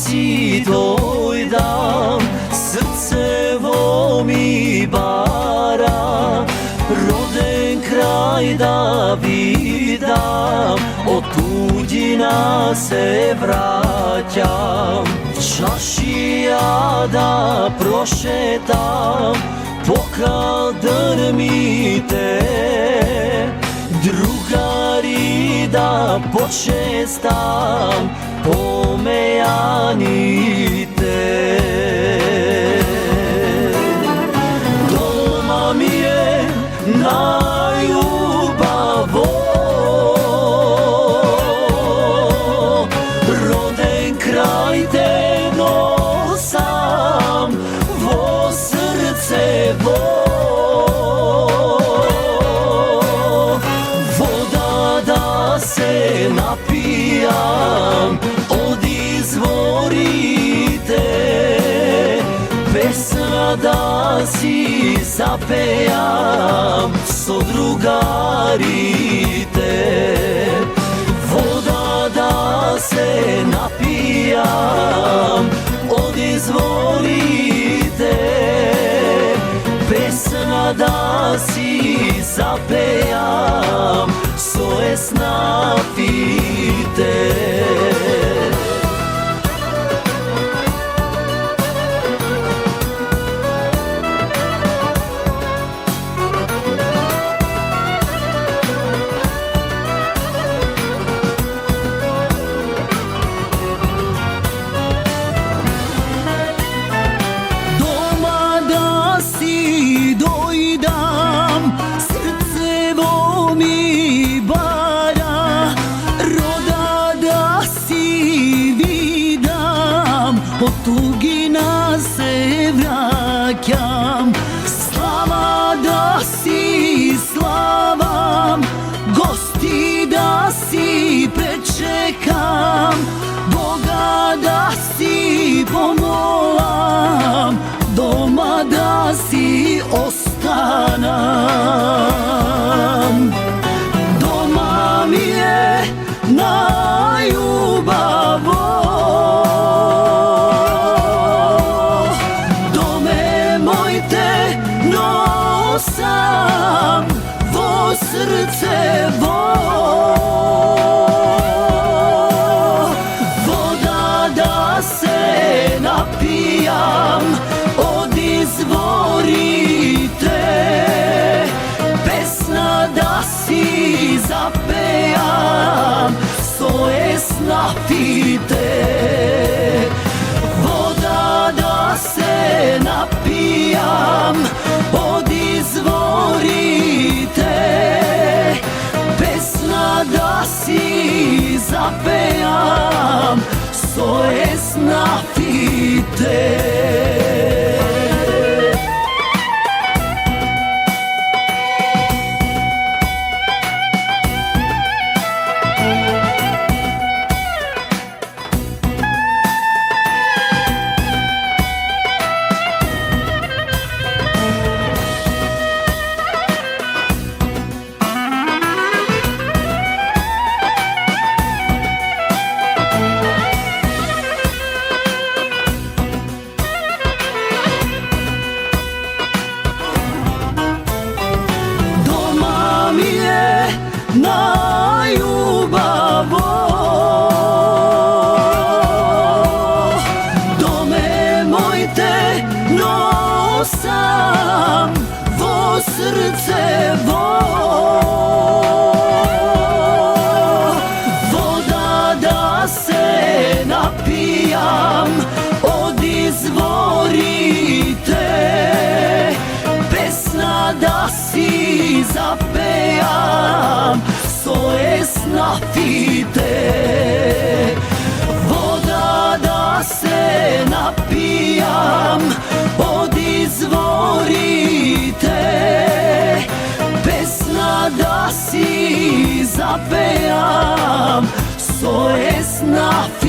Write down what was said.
si dojdam, srcevo mi bara, roden kraj da vidam, od tuđina se vraćam. Čašija da prošetam, pokal drmite, drugari da počestam, pomejanite. Doma mi je naljubavo, roden kraj te nosam, vo srce voda da se napijam, od izvorite, pesma da si zapejam, so drugarite. Voda da se napijam, od izvorite, pesma da si zapejam, so es napite. Srcevo mi bara, roda da si vidam, od tugina se vraćam. Slava da si slavam, gosti da si prečekam, Boga da si pomolam, doma da si ostanam. Doma mi je naljubavo, dome moj te nosam, vo srce voda da se napijam, od izvorite, pesna da si zapejam, so es napite. Voda da se napijam, od izvorite, pesna da si zapejam, so es napite. Naljubavo, dome moj te nosam, vo srce voda da se napijam, od izvorite, pesna da si zapejam, so es napite. Voda da se napijam, od izvorite, pesna da si zapejam, so es napite.